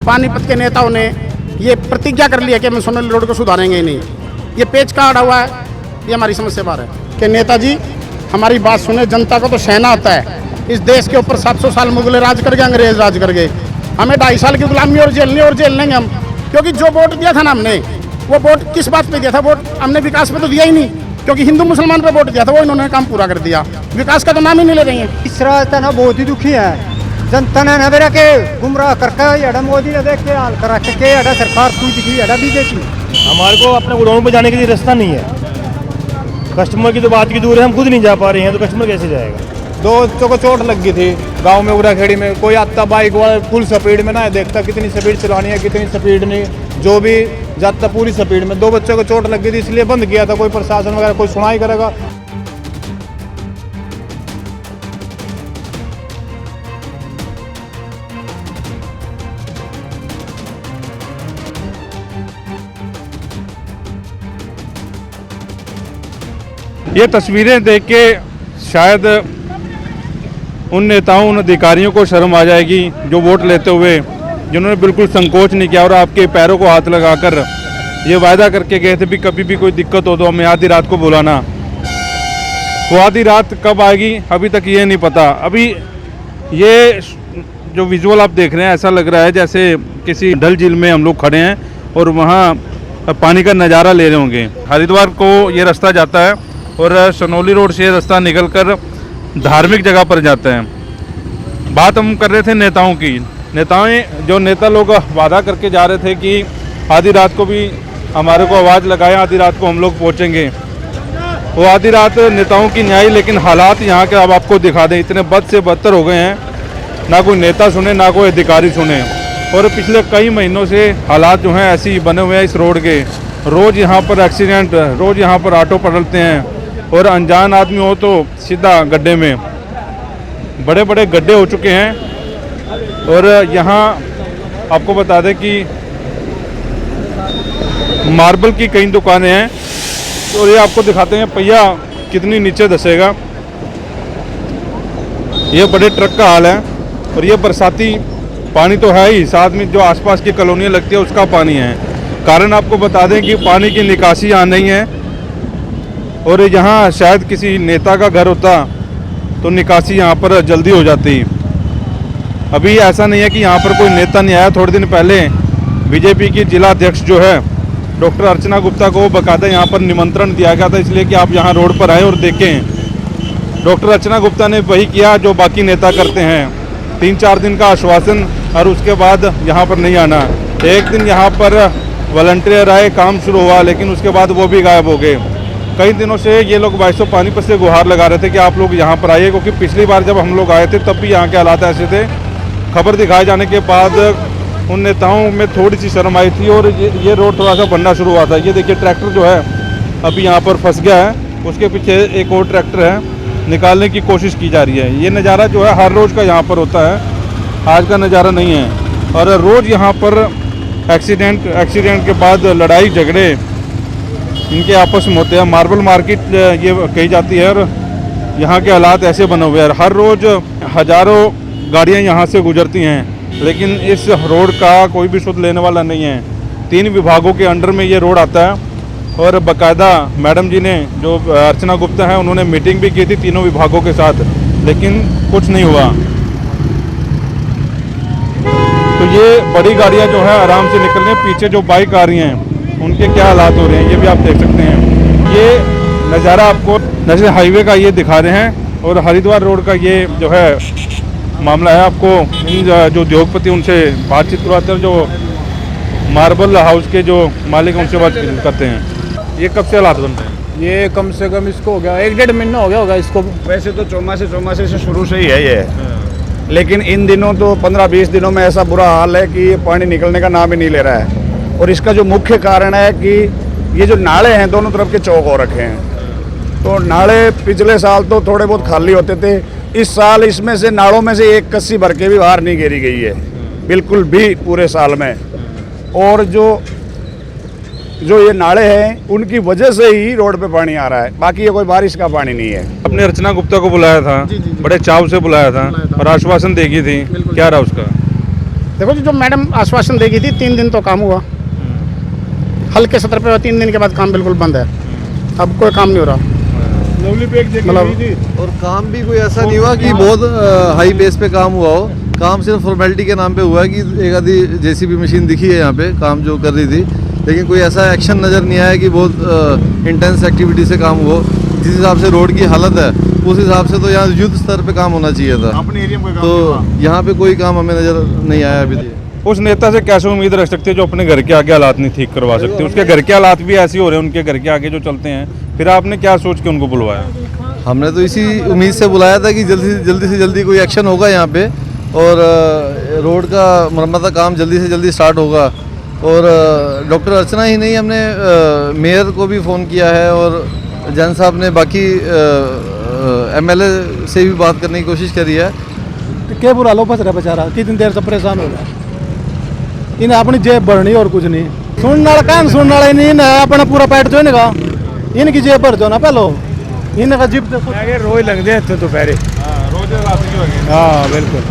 पानीपत के नेताओं ने ये प्रतिज्ञा कर लिया कि हम सोनली रोड को सुधारेंगे ही नहीं। ये पेच का अड़ा हुआ है, ये हमारी समस्या बार है कि नेताजी हमारी बात सुने। जनता को तो सहना आता है। इस देश के ऊपर 700 साल मुगल राज कर गए, अंग्रेज राज कर गए। हमें 2.5 साल की गुलामी और जेल लेंगे हम, क्योंकि जो वोट दिया था ना हमने, वो वोट किस बात पे दिया था? वोट हमने विकास पे तो दिया ही नहीं, क्योंकि हिंदू मुसलमान पे वोट दिया था, वो इन्होंने काम पूरा कर दिया। विकास का तो नाम ही नहीं ले रही है। इस रास्ता ना बहुत ही दुखी है जनता ने नवेरा के गुमराह करके एडा मोदी ने देख के हाल करा के एडा सरकार कुछ दिखी एडा बीजेपी। हमारे को अपने गोडाउन पर जाने के लिए रास्ता नहीं है। कस्टमर की तो बात की दूर है, हम खुद नहीं जा पा रहे हैं, तो कस्टमर कैसे जाएगा? 2 बच्चों को चोट लग गई थी गांव में उराखेड़ी में। कोई आता बाइक वाला फुल स्पीड में ना देखता कितनी स्पीड चलानी है, कितनी स्पीड नहीं, जो भी जाता पूरी स्पीड में। 2 बच्चों को चोट लग गई थी, इसलिए बंद किया था। कोई प्रशासन वगैरह कोई सुनाई करेगा? ये तस्वीरें देख के शायद उन नेताओं, उन अधिकारियों को शर्म आ जाएगी जो वोट लेते हुए, जिन्होंने बिल्कुल संकोच नहीं किया और आपके पैरों को हाथ लगाकर ये वायदा करके गए थे भी कभी भी कोई दिक्कत हो तो हमें आधी रात को बुलाना। वो आधी रात कब आएगी अभी तक ये नहीं पता। अभी ये जो विजुअल आप देख रहे हैं, ऐसा लग रहा है जैसे किसी डल झील में हम लोग खड़े हैं और वहाँ पानी का नज़ारा ले रहे होंगे। हरिद्वार को ये रास्ता जाता है और सोनौली रोड से रास्ता निकलकर धार्मिक जगह पर जाते हैं। बात हम कर रहे थे नेताओं की। जो नेता लोग वादा करके जा रहे थे कि आधी रात को भी हमारे को आवाज़ लगाएं, आधी रात को हम लोग पहुंचेंगे, वो आधी रात नेताओं की न्याय। लेकिन हालात यहाँ के अब आपको दिखा दें, इतने बद से बदतर हो गए हैं, ना कोई नेता सुने ना कोई अधिकारी सुने। और पिछले कई महीनों से हालात जो हैं ऐसे ही बने हुए हैं इस रोड के। रोज़ यहाँ पर एक्सीडेंट, रोज़ यहाँ पर ऑटो पलटते हैं और अनजान आदमी हो तो सीधा गड्ढे में। बड़े बड़े गड्ढे हो चुके हैं। और यहाँ आपको बता दें कि मार्बल की कई दुकानें हैं। तो ये आपको दिखाते हैं पहिया कितनी नीचे धसेगा। ये बड़े ट्रक का हाल है। और ये बरसाती पानी तो है ही, साथ में जो आसपास की कॉलोनियाँ लगती है उसका पानी है। कारण आपको बता दें कि पानी की निकासी यहाँ नहीं है। और यहाँ शायद किसी नेता का घर होता तो निकासी यहाँ पर जल्दी हो जाती। अभी ऐसा नहीं है कि यहाँ पर कोई नेता नहीं आया। थोड़े दिन पहले बीजेपी की जिला अध्यक्ष जो है डॉक्टर अर्चना गुप्ता को बाकायदा यहाँ पर निमंत्रण दिया गया था, इसलिए कि आप यहाँ रोड पर आए और देखें। डॉक्टर अर्चना गुप्ता ने वही किया जो बाकी नेता करते हैं, 3-4 दिन का आश्वासन और उसके बाद यहाँ पर नहीं आना। एक दिन यहाँ पर वॉलंटियर आए, काम शुरू हुआ, लेकिन उसके बाद वो भी गायब हो गए। कई दिनों से ये लोग वाइस ऑफ पानीपत से गुहार लगा रहे थे कि आप लोग यहाँ पर आइए, क्योंकि पिछली बार जब हम लोग आए थे तब भी यहाँ के हालात ऐसे थे। खबर दिखाए जाने के बाद उन नेताओं में थोड़ी सी शर्म आई थी और ये रोड थोड़ा सा बनना शुरू हुआ था। ये देखिए ट्रैक्टर जो है अभी यहाँ पर फंस गया है, उसके पीछे एक और ट्रैक्टर है, निकालने की कोशिश की जा रही है। ये नज़ारा जो है हर रोज़ का यहाँ पर होता है, आज का नज़ारा नहीं है। और रोज़ यहाँ पर एक्सीडेंट के बाद लड़ाई झगड़े इनके आपस में होते हैं। मार्बल मार्केट ये कही जाती है और यहाँ के हालात ऐसे बने हुए हैं। हर रोज़ हज़ारों गाड़ियाँ यहाँ से गुजरती हैं, लेकिन इस रोड का कोई भी सुध लेने वाला नहीं है। 3 विभागों के अंडर में ये रोड आता है और बाकायदा मैडम जी ने, जो अर्चना गुप्ता हैं, उन्होंने मीटिंग भी की थी तीनों विभागों के साथ, लेकिन कुछ नहीं हुआ। तो ये बड़ी गाड़ियाँ जो है आराम से निकल रही हैं, पीछे जो बाइक आ रही हैं उनके क्या हालात हो रहे हैं ये भी आप देख सकते हैं। ये नज़ारा आपको नेशनल हाईवे का ये दिखा रहे हैं और हरिद्वार रोड का ये जो है मामला है। आपको इन जो उद्योगपति उनसे बातचीत करवाते हैं, जो मार्बल हाउस के जो मालिक हैं उनसे बात करते हैं। ये कब से हालात बन रहे हैं? ये कम से कम इसको हो गया 1-1.5 महीना हो गया होगा इसको। वैसे तो चौमासे से शुरू से ही है ये, लेकिन इन दिनों तो 15-20 दिनों में ऐसा बुरा हाल है कि ये पानी निकलने का नाम ही नहीं ले रहा है। और इसका जो मुख्य कारण है कि ये जो नाले हैं दोनों तरफ के चौक हो रखे हैं। तो नाले पिछले साल तो थोड़े बहुत खाली होते थे, इस साल इसमें से नालों में से एक कस्सी भर के भी बाहर नहीं गिरी गई है बिल्कुल भी पूरे साल में। और जो ये नाले हैं उनकी वजह से ही रोड पे पानी आ रहा है, बाकी ये कोई बारिश का पानी नहीं है। अपने अर्चना गुप्ता को बुलाया था, बड़े चाव से बुलाया था और आश्वासन देगी थी, क्या रहा उसका? देखो जी, जो मैडम आश्वासन देगी थी 3 दिन तो काम हुआ, हल्के सतर पे, 3 दिन के बाद काम बिल्कुल बंद है। अब कोई काम नहीं हो रहा। मतलब और काम भी कोई ऐसा नहीं हुआ कि बहुत हाई बेस पे काम हुआ हो। काम सिर्फ फॉर्मेलिटी के नाम पे हुआ है कि एक आधी जेसीबी मशीन दिखी है यहाँ पे काम जो कर रही थी, लेकिन कोई ऐसा एक्शन नज़र नहीं आया कि बहुत इंटेंस एक्टिविटी से काम हुआ। जिस हिसाब से रोड की हालत है उस हिसाब से तो यहाँ युद्ध स्तर पे काम होना चाहिए था, अपने एरिया में तो यहाँ पे कोई काम हमें नज़र नहीं आया अभी तक। उस नेता से कैसे उम्मीद रख सकते हैं जो अपने घर के आगे हालात नहीं ठीक करवा सकते? उसके घर के हालात भी ऐसे हो रहे हैं, उनके घर के आगे जो चलते हैं। फिर आपने क्या सोच के उनको बुलवाया? हमने तो इसी उम्मीद से बुलाया था कि जल्दी से जल्दी कोई एक्शन होगा यहाँ पे और रोड का मरम्मत का काम जल्दी से जल्दी स्टार्ट होगा। और डॉक्टर अर्चना ही नहीं, हमने मेयर को भी फ़ोन किया है और जैन साहब ने बाकी एमएलए से भी बात करने की कोशिश करी है। क्या बुरा लो फंस रहा बेचारा, कितनी देर से परेशान हो रहा है। इन्हें अपनी जेब भरनी और कुछ नहीं सुनने वाला, कान सुनने वाला नहीं, इन्हें अपना पूरा पेट जो इनका, इनकी जेब भर दो ना पहलो, इनका जीप रोज लगते हैं दोपहर। हाँ बिल्कुल।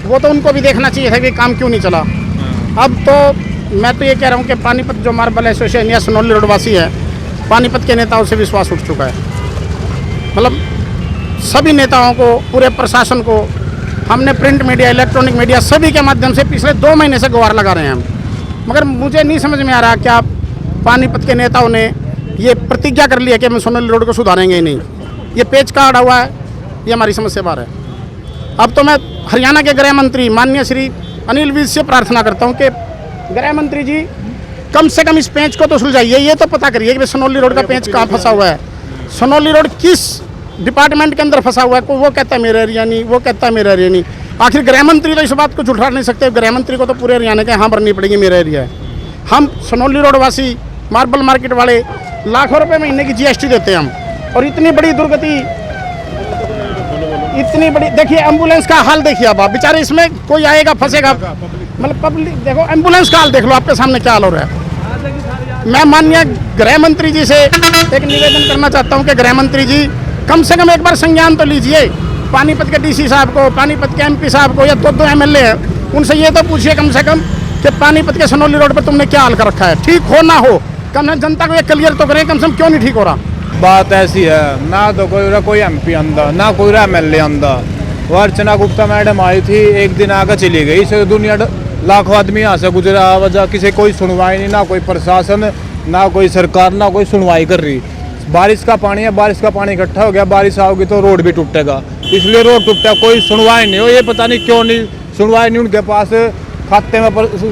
वो तो उनको भी देखना चाहिए था कि काम क्यों नहीं चला। अब तो मैं तो ये कह रहा हूँ कि पानीपत जो मार्बल एसोसिएशन या सनौली रोडवासी है, पानीपत के नेताओं से विश्वास उठ चुका है। मतलब सभी नेताओं को, पूरे प्रशासन को हमने प्रिंट मीडिया, इलेक्ट्रॉनिक मीडिया सभी के माध्यम से पिछले 2 महीने से गुहार लगा रहे हैं हम, मगर मुझे नहीं समझ में आ रहा क्या पानीपत के नेताओं ने ये प्रतिज्ञा कर लिया कि हम सोनौली रोड को सुधारेंगे ही नहीं। ये पेच का अड़ा हुआ है, ये हमारी समस्या बार है। अब तो मैं हरियाणा के गृह मंत्री माननीय श्री अनिल विज से प्रार्थना करता हूँ कि गृह मंत्री जी कम से कम इस पेंच को तो सुलझाइए। ये तो पता करिए कि सोनौली रोड का पेंच कहाँ फंसा हुआ है, सोनौली रोड किस डिपार्टमेंट के अंदर फंसा हुआ है। वो कहता है मेरा एरिया नहीं, वो कहता है मेरा एरिया नहीं। आखिर गृह मंत्री तो इस बात को झुठला नहीं सकते। गृह मंत्री को तो पूरे हरियाणा के यहाँ भरनी पड़ेगी मेरा एरिया है। हम सोनौली रोड वासी, मार्बल मार्केट वाले लाखों रुपए महीने की जीएसटी देते हैं हम, और इतनी बड़ी दुर्गति, इतनी बड़ी, देखिए एम्बुलेंस का हाल देखिए आप बेचारे, इसमें कोई आएगा फंसेगा। मतलब पब्लिक देखो, एम्बुलेंस का हाल देख लो, आपके सामने क्या हाल हो रहा है। मैं माननीय गृह मंत्री जी से एक निवेदन करना चाहता हूं कि गृह मंत्री जी कम से कम एक बार संज्ञान तो लीजिए। पानीपत के डीसी साहब को, पानीपत के एमपी साहब को, या 2 एमएलए हैं, उनसे ये तो पूछिए कम से कम कि पानीपत के सनौली रोड पर तुमने क्या हाल कर रखा है। ठीक हो ना हो, कम से जनता को ये क्लियर तो करें कम से कम क्यों नहीं ठीक हो रहा। बात ऐसी है ना, तो कोई एमपी आंदा ना कोई एमएलए आंदा। वो अर्चना गुप्ता मैडम आई थी, एक दिन आकर चली गई। इसे दुनिया लाखों आदमी यहाँ से गुजरा, वजह किसी कोई सुनवाई नहीं, ना कोई प्रशासन, ना कोई सरकार, ना कोई सुनवाई कर रही। बारिश का पानी है, बारिश का पानी इकट्ठा हो गया, बारिश आओगी तो रोड भी टूटेगा, इसलिए रोड टूटा, कोई सुनवाई नहीं हो। ये पता नहीं क्यों नहीं सुनवाई नहीं, उनके पास खाते में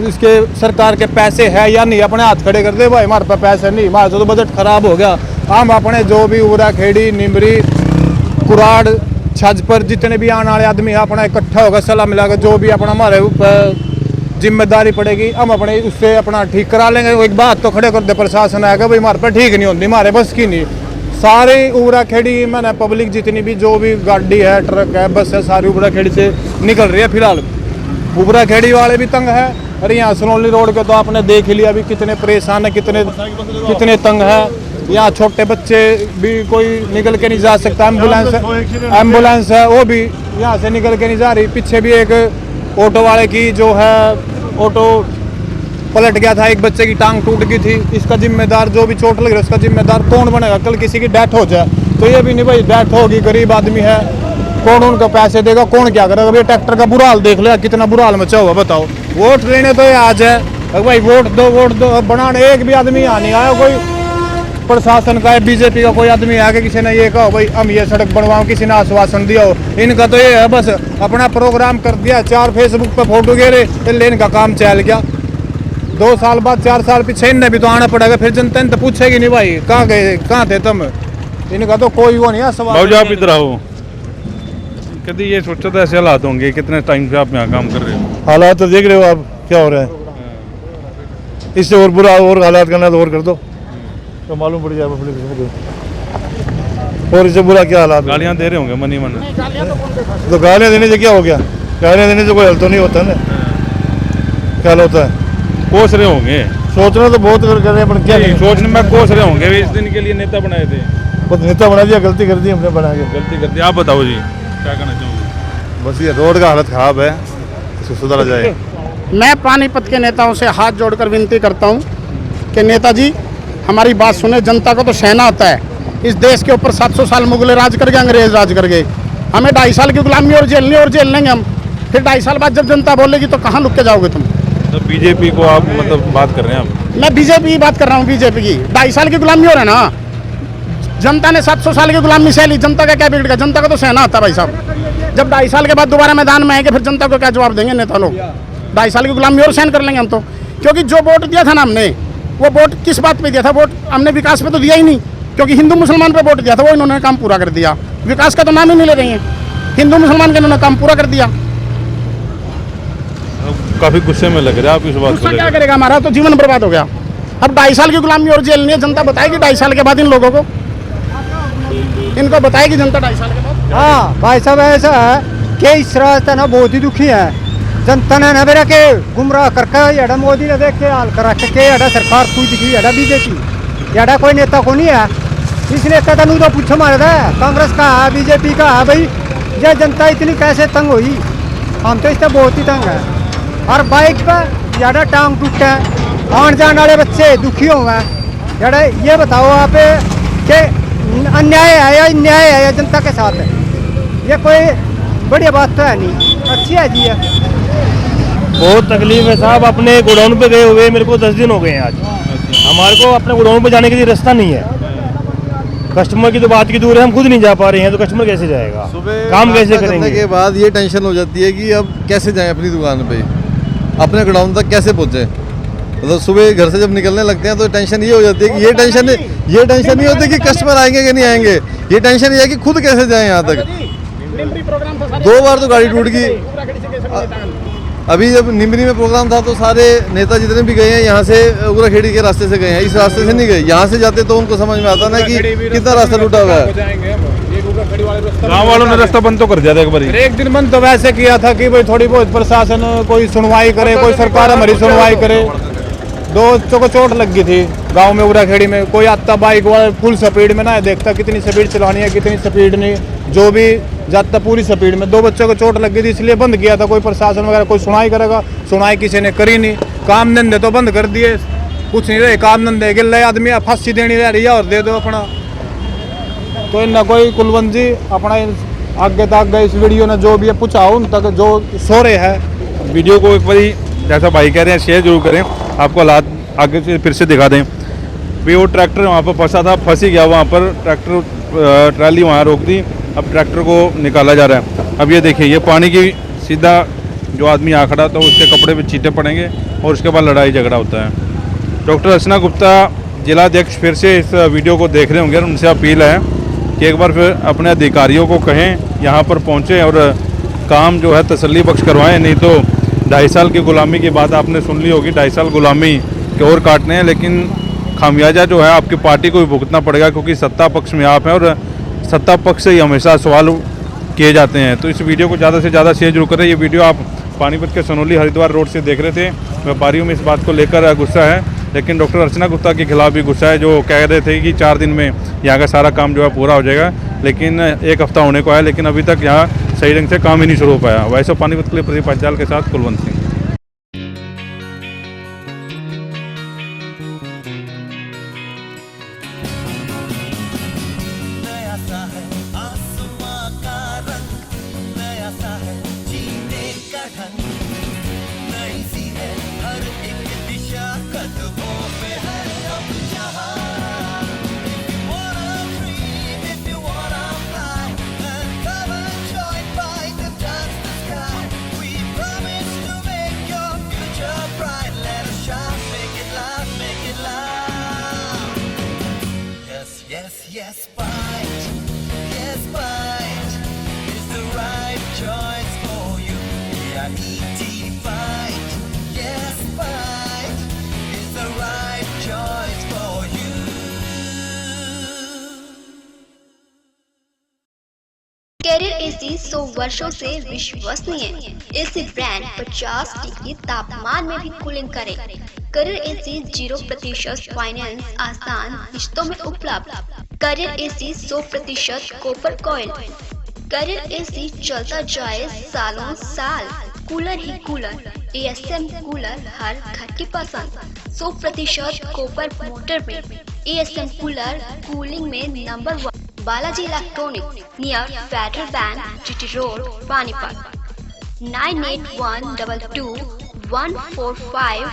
इसके सरकार के पैसे है या नहीं। अपने हाथ खड़े कर दे भाई, हमारे पास पैसे नहीं, हमारा तो बजट खराब हो गया। हम अपने जो भी उरा खेड़ी, निमरी, कुराड़, छज पर जितने भी आने वाले आदमी है, अपना इकट्ठा होगा, सलाह मिलाकर जो भी अपना हमारे ऊपर जिम्मेदारी पड़ेगी हम अपने उससे अपना ठीक करा लेंगे। एक बात तो खड़े कर दे प्रशासन आएगा भाई, हमारे पर ठीक नहीं होती, हमारे बस की नहीं। सारी उबरा खेड़ी मैंने पब्लिक जितनी भी जो भी गाड़ी है, ट्रक है, बस है, सारी उबरा खेड़ी से निकल रही है। फिलहाल उबरा खेड़ी वाले भी तंग है, अरे यहाँ सनौली रोड के तो आपने देख ही लिया अभी कितने परेशान है, कितने तंग है। यहाँ छोटे बच्चे भी कोई निकल के नहीं जा सकता। एम्बुलेंस है वो भी यहाँ से निकल के नहीं जा रही। पीछे भी एक ऑटो वाले की जो है ऑटो पलट गया था, एक बच्चे की टांग टूट गई थी। इसका जिम्मेदार जो भी चोट लग रही है उसका जिम्मेदार कौन बनेगा? कल किसी की डेथ हो जाए तो ये भी नहीं भाई, डेथ होगी, गरीब आदमी है, कौन उनका पैसे देगा, कौन क्या करेगा? अभी ट्रैक्टर का बुरा हाल देख लो, कितना बुरा हाल मचा हुआ बताओ। वोट लेने तो ये आज है भाई, वोट दो बनाने एक भी आदमी यहाँ नहीं आया। कोई प्रशासन का है, बीजेपी का कोई आदमी आके किसी ने ये कहा भाई हम ये सड़क बनवाओ, किसी ने आश्वासन दिया हो। इनका तो ये है बस अपना प्रोग्राम कर दिया, 4 फेसबुक पे फोटो घेरे, लेने का काम चल गया। 2 साल बाद 4 साल पीछे इनने भी तो आना पड़ेगा, फिर जनता ने तो पूछेगी नहीं भाई कहाँ गए, कहाँ थे तुम। इनका तो कोई वो नहीं है सवाल। आप इधर आओ, कभी ये सोचा था ऐसे हालात होंगे? कितने टाइम से आप यहाँ काम कर रहे हो? हालात तो देख रहे हो आप क्या हो रहा है, इससे और बुरा और हालात करना तो और कर दो तो मालूम पड़ जाए पब्लिक को। और इससे बुरा क्या हालात, गालियाँ दे रहे होंगे मनी मन। तो गालियाँ देने से क्या हो गया? गालियाँ देने से कोई हल तो नहीं होता ना, क्या होता है? कोस रहे होंगे, सोचना तो बहुत कर रहे हैं पर क्या नहीं सोचने में कोस रहे होंगे। इस दिन के लिए नेता बनाए थे, बस नेता बना दिया, गलती कर दी हमने बना के। गलती करती। आप बताओ जी क्या कहना चाहोगे? बस ये रोड का हालत ख़राब है, सुधारा जाए। मैं पानीपत के नेताओं से हाथ जोड़कर विनती करता हूं कि नेताजी हमारी बात सुने। जनता को तो सहना आता है। इस देश के ऊपर 700 साल मुगल राज करके अंग्रेज राज कर गए। हमें 2.5 साल की गुलामी और जेल लेंगे हम। फिर 2.5 साल बाद जब जनता बोलेगी तो कहाँ लुक के जाओगे तुम? तो बीजेपी को आप मतलब बात कर रहे हैं आप? मैं बीजेपी की बात कर रहा हूँ। बीजेपी की 2.5 साल की गुलामी हो रहा है ना। जनता ने 700 साल की गुलामी सह ली। जनता का क्या बिगड़ गया? जनता को तो सहना आता है भाई साहब। जब 2.5 साल के बाद दोबारा मैदान में आएंगे फिर जनता को क्या जवाब देंगे नेता लोग? 2.5 साल की गुलामी और सहन कर लेंगे हम तो। क्योंकि जो वोट दिया था ना हमने, वो वोट किस बात पे दिया था? वोट हमने विकास पे तो दिया ही नहीं, क्योंकि हिंदू मुसलमान पे वोट दिया था। वो इन्होंने काम पूरा कर दिया। विकास का तो नाम ही नहीं ले रही है। हिंदू मुसलमान के इन्होंने काम पूरा कर दिया। काफी गुस्से में लग रहा है आप इस बात को। क्या करेगा? हमारा तो जीवन बर्बाद हो गया। अब 2.5 साल की गुलामी और जेल नहीं है। जनता बताएगी 2.5 साल के बाद इन लोगों को, इनको बताएगी जनता 2.5 साल के बाद। हाँ भाई साहब, ऐसा है कि इस रास्ते ना बहुत ही दुखी है जनता ने ना मेरा के गुमराह करके एडा मोदी ने देख के हाल करा के एडा सरकार खुद की एडा बीजेपी एडा कोई नेता को नहीं है। इस नेता का तो पूछो मारता है कांग्रेस का है बीजेपी का है। भाई ये जनता इतनी कैसे तंग हुई? हम तो इससे बहुत ही तंग है। और बाइक पर ज़्यादा टांग टूटे आने जाने वाले बच्चे दुखी हो गए। ज़्यादा ये बताओ आप कि अन्याय है या न्याय है या जनता के साथ है? ये कोई बढ़िया बात तो है नहीं। अच्छी है जी। बहुत तकलीफ है साहब। अपने गोडाउन पे गए हुए मेरे को 10 दिन हो गए हैं आज। हमारे को अपने गोडाउन पे जाने के लिए रास्ता नहीं है। कस्टमर की तो बात की दूर है, हम खुद नहीं जा पा रहे हैं तो कस्टमर कैसे जाएगा? काम कैसे करेंगे? करने के बाद ये टेंशन हो जाती है कि अब कैसे जाएं अपनी दुकान पे, अपने गोडाउन तक कैसे पहुंचे। मतलब सुबह घर से जब निकलने लगते हैं तो टेंशन ये हो जाती है कि ये टेंशन नहीं होती कि कस्टमर आएंगे कि नहीं आएंगे। ये टेंशन ये है कि खुद कैसे जाएं यहाँ तक। 2 बार तो गाड़ी टूट गई। अभी जब निमरी में प्रोग्राम था तो सारे नेता जितने भी गए हैं यहाँ से उगराखेड़ी के रास्ते से गए हैं, इस रास्ते से नहीं गए। यहाँ से जाते तो उनको समझ में आता ना कि कितना रास्ता टूटा हुआ है। गाँव वालों ने रास्ता बंद तो कर दिया था एक बार। एक दिन बंद तो वैसे किया था कि भाई थोड़ी बहुत प्रशासन कोई सुनवाई करे, कोई सरकार हमारी सुनवाई करे। 2 बच्चों को चोट लग गई थी गांव में उगराखेड़ी में। कोई आता बाइक वाला फुल स्पीड में ना देखता कितनी स्पीड चलानी है कितनी स्पीड नहीं, जो भी जाता पूरी स्पीड में। 2 बच्चों को चोट लग गई थी इसलिए बंद किया था। कोई प्रशासन वगैरह कोई सुनाई करेगा? सुनाई किसी ने करी नहीं। काम धंधे तो बंद कर दिए, कुछ नहीं रहे काम धंधे। गिल्ले आदमी फांसी देनी रह रही है और दे दो अपना। तो इन्ना कोई कुलवंत जी अपना आगे तक गए इस वीडियो ने जो भी है पूछा उन तक जो सो रहे हैं। वीडियो को एक बारी जैसा भाई कह रहे हैं शेयर जरूर करें। आपको हालात आगे से फिर से दिखा दें। भी वो ट्रैक्टर वहाँ पर फंसा था, फंसी गया वहाँ पर। ट्रैक्टर ट्राली वहाँ रोक दी। अब ट्रैक्टर को निकाला जा रहा है। अब ये देखिए ये पानी की सीधा जो आदमी आ खड़ा था उसके कपड़े पे छींटे पड़ेंगे और उसके बाद लड़ाई झगड़ा होता है। डॉक्टर अर्चना गुप्ता जिलाध्यक्ष फिर से इस वीडियो को देख रहे होंगे और उनसे अपील है कि एक बार फिर अपने अधिकारियों को कहें यहाँ पर पहुँचें और काम जो है तसल्ली बख्श करवाएं। नहीं तो 2.5 साल की गुलामी की बात आपने सुन ली होगी। 2.5 साल गुलामी के और काटने हैं, लेकिन खामियाजा जो है आपकी पार्टी को भी भुगतना पड़ेगा, क्योंकि सत्ता पक्ष में आप हैं और सत्ता पक्ष से ही हमेशा सवाल किए जाते हैं। तो इस वीडियो को ज़्यादा से ज़्यादा शेयर जरूर करें। ये वीडियो आप पानीपत के सोनोली हरिद्वार रोड से देख रहे थे। व्यापारियों में इस बात को लेकर गुस्सा है, लेकिन डॉक्टर अर्चना गुप्ता के खिलाफ भी गुस्सा है, जो कह रहे थे कि 4 दिन में यहाँ का सारा काम जो है पूरा हो जाएगा। लेकिन 1 हफ्ता होने को है, लेकिन अभी तक यहाँ सही ढंग से काम ही नहीं शुरू हो पाया। वैसे पानीपत के लिए प्रदीप पंचाल के साथ Kulwant Singh. Yes, fight. Yes, fight is the right choice for you. EIT fight. Yes, fight is the right choice for you. Carrier AC 100 वर्षों से विश्वसनीय। एसी ब्रांड 50 डिग्री तापमान में भी कूलिंग करे। कैरियर एसी 0% फाइनेंस आसान किश्तों में उपलब्ध। Carrier AC 100% copper coil. Carrier AC चलता जाए सालों साल, कूलर ही कूलर। ASM कूलर हर घर की पसंद। 100% कॉपर मोटर में ASM कूलर कूलिंग में number 1। Balaji electronic near Federal Bank, GT road, Panipat. 98122145